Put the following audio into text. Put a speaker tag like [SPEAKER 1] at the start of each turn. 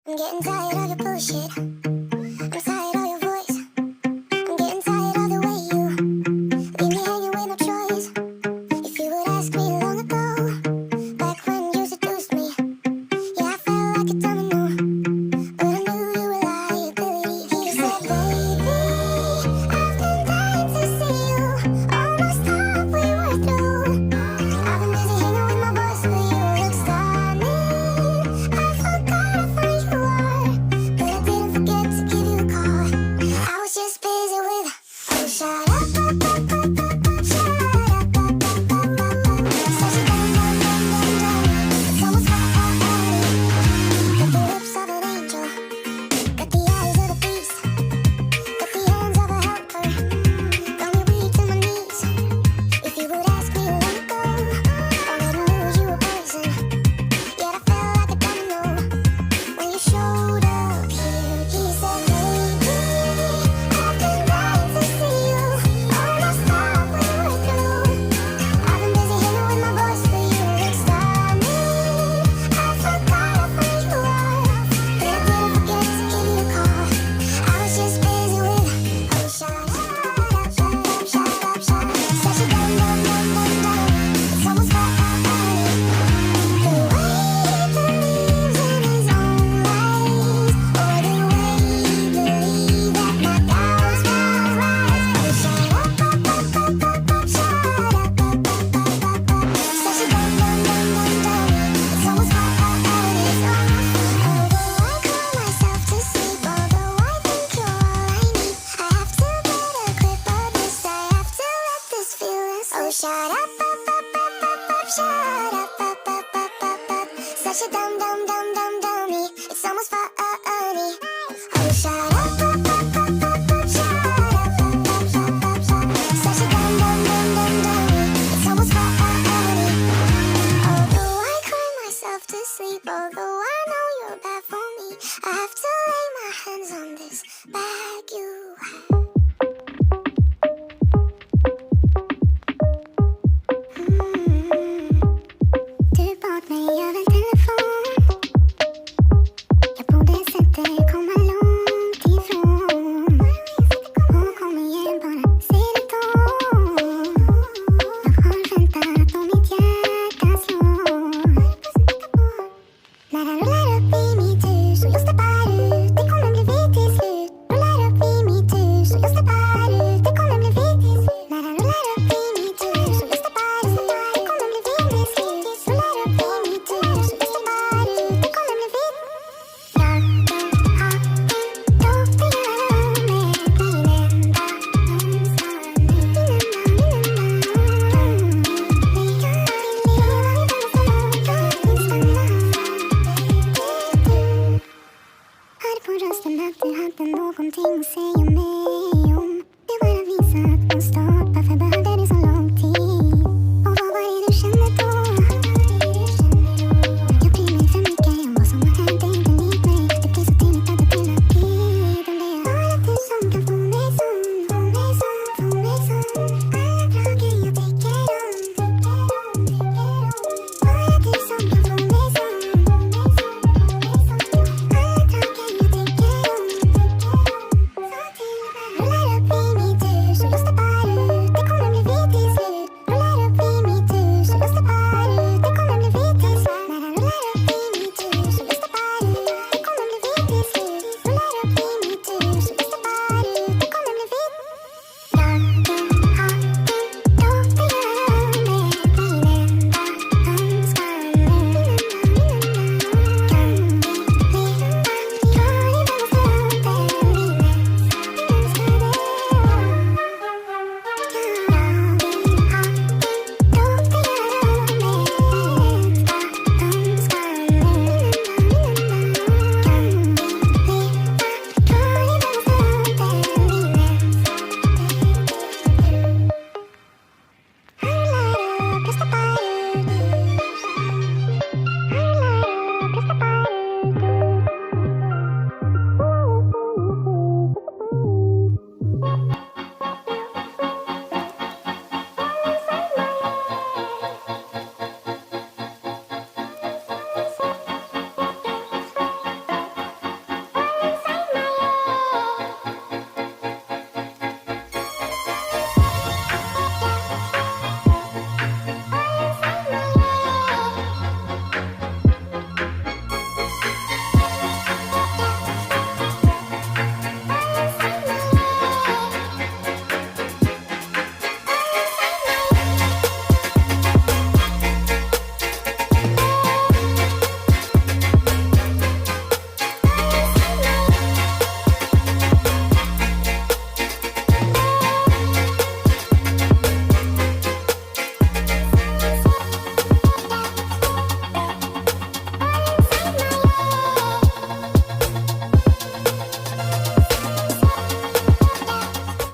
[SPEAKER 1] I'm getting tired of your bullshit. I'm tired of your voice. I'm getting tired of the way you leave me hanging with no choice. If you would ask me long ago, back when you seduced me, yeah, I felt like a domino, but I knew you were liability. You said, baby, I've been dying to see you. Almost thought we were through. I've been busy hanging with my boss, but you look stunning. I forgot how fine you are, but I didn't forget to give you a call. I was just busy with, oh, shut up, shut up, shut up. Such a dumb, it's almost funny. Got the lips of an angel, got the eyes of a beast, got the hands of a helper, got me weak to my knees. If you would ask me long ago, already knew you were poison. Yet I felt like a domino when you showed up here. He said, baby, I've been dying to see you. Almost thought we were through. I've been busy hanging with my boss, but you look stunning. I forgot how fine you are, but I didn't forget to give you a call. I was just busy with, oh, shut up, shut up, shut up, shut up. Such a dumb, it's almost funny. The way he believes in his own lies, or the way he believes that my doubts will rise. Oh, shut up, shut up, such a dumb, it's almost funny. Although I call myself to sleep, although I think you're all I need, I have to get a grip of this, I have to let this feeling slip. Oh, shut up, shut up, such a dumb, dummy, it's almost funny. Oh, shut up, shut up, such a dumb, dummy, it's almost funny. Although I cry myself to sleep, although I know you're bad for me, I have to lay my hands on this bag you have. Du bad mig över telefon. Jag borde sett det komma långt ifrån. Och kom igen, bara säg det då. Jag har väntat och mitt hjärta slår. När han rullar upp i mitt hus och jag steppar ut, det kommer bli vitt till slut. Rullar upp i mitt hus och jag steppar ut, det kommer bli vitt till slut. När han rullar upp i mitt hus och jag steppar ut, det kommer bli vitt till slut. Rullar upp i mitt hus och jag steppar ut, det kommer bli vitt. Jag har en doft att göra med min enda hörde på rösten att du hade någonting att säga mig.